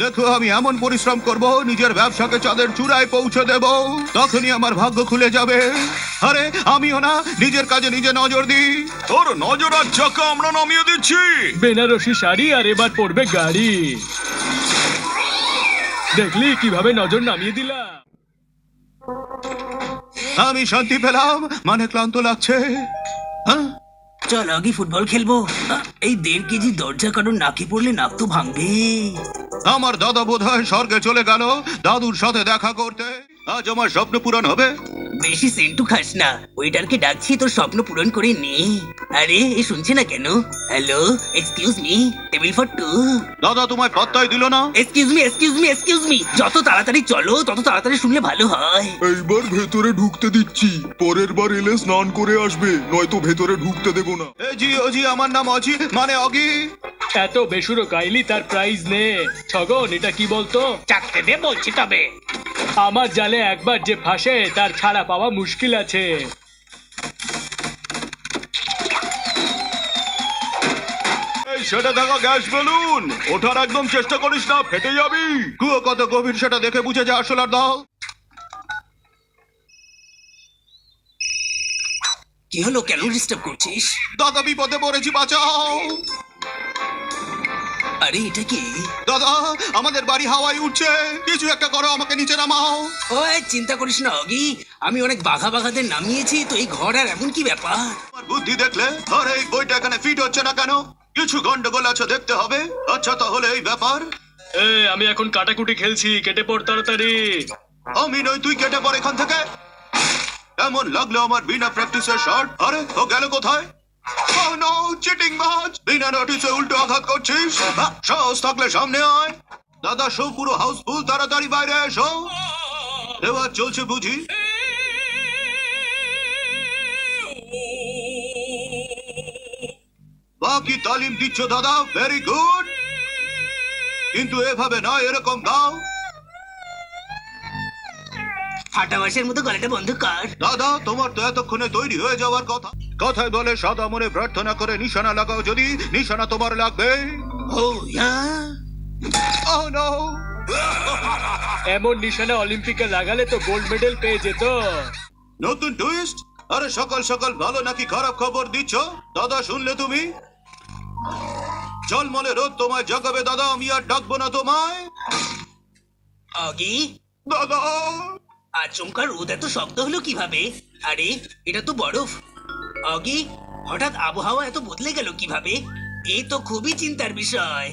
দেখো আমি এমন পরিশ্রম করব, নিজের ব্যবসাকে চাঁদের চূড়ায় পৌঁছে দেব, তখনই আমার ভাগ্য খুলে যাবে। আরে আমিও না নিজের কাজে নিজে নজর দিই। তোর নজর আর চাকা আমরা নামিয়ে দিচ্ছি। বেনারসি শাড়ি আর এবার পড়বে গাড়ি। দেখলি কিভাবে নজর নামিয়ে দিলাম। আমি শান্তি পেলাম, মানে ক্লান্ত লাগছে। হ্যাঁ, চল আগে ফুটবল খেলবো। এই 1.5 কেজি দরজা কারণ নাকে পড়লে নাক তো ভাঙবে। আমার দাদা বোধহয় স্বর্গে চলে গেল দাদুর সাথে দেখা করতে। আজ আমার স্বপ্ন পূরণ হবে। বেশি সেন্টু খাস না, ওয়েটারকে ডাকছি তোর স্বপ্ন পূরণ করে নে। আরে এ শুনছে না কেন? Hello, excuse me, table for 2। দাদা তোমায় পাত্তাই দিল না। এক্সকিউজ মি, যত তাড়াতাড়ি চলো তত তাড়াতাড়ি শুনলে ভালো হয়। এইবার ভেতরে ঢুকতে দিচ্ছি, পরের বার এলে স্নান করে আসবে, নয়তো ভেতরে ঢুকতে দেব না। জি আমার নাম অজি, মানে অগি। এত বেসুরো গাইলি, তার প্রাইজ নে। ছগন, এটা কি বলতো? চাকতে দে বলছি তবে। আমার জালে একবার যে ফাঁসে তার ছাড়া পাওয়া মুশকিল আছে। এই সেটা দেখা গ্যাস বেলুন, ওঠার একদম চেষ্টা করিস না, ফেটে যাবি। কুয়ো কত গভীর সেটা দেখে বুঝে যা আসলার দাও। কি হলো, কেন ডিস্টার্ব করছিস? দাদা বিপদে পড়েছি, বাঁচাও। আরে এটা কি? দাদা আমাদের বাড়ি হাওয়ায় উঠছে, কিছু একটা করো, আমাকে নিচে নামাও। ওই চিন্তা করিস না অগি, আমি অনেক বাঘাদের নামিয়েছি, তো এই ঘর আর এমন কি ব্যাপার? আমার বুদ্ধি দেখলে? আরে এই বইটা এখানে ফিট হচ্ছে না কেন? কিছু গন্ডগোল আছে, দেখতে হবে। আচ্ছা তাহলে এই ব্যাপার। আমি এখন কাটাকুটি খেলছি, কেটে পড় তাড়াতাড়ি। আমি নই, তুই কেটে পড় এখান থেকে। এমন লাগলো আমার বিনা প্র্যাকটিসের শট। আরে ও গেল কোথায়? Oh no, চিটিং বাজ! বিনা নোটিসে উল্টো আঘাত করছিস। সাহস থাকলে সামনে আয়। দাদা শো পুরো হাউসফুল, তাড়াতাড়ি বাইরে এসো। এবার চলছে বুঝি? বাকি তালিম দিচ্ছ দাদা, ভেরি গুড। কিন্তু এভাবে নয়, এরকম গাও। ফাটা বাঁশের মতো গলাটা বন্ধ কর। দাদা তোমার তো এতক্ষণে তৈরি হয়ে যাওয়ার কথা। কথায় বলে সাদা মনে প্রার্থনা করে নিশানা লাগাও, যদি নিশানা তোমার লাগবে। ও ইয়া, Oh no! এমন নিশানা অলিম্পিকে লাগালে তো গোল্ড মেডেল পেয়ে যেত। নতুন টুইস্ট। আরে সকাল সকাল ভালো নাকি খারাপ খবর দিচ্ছ? দাদা শুনলে তুমি? ঝলমলে রোদ তোমায় জাগাবে দাদা, আমি আর ডাকবো না তোমায়। অগি, দাদা আচমকা রোদ এত শক্ত হলো কিভাবে? আরে এটা তো বরফ। অগি, হঠাৎ আবহাওয়া এত বদলে গেল কিভাবে? এ তো খুবই চিন্তার বিষয়।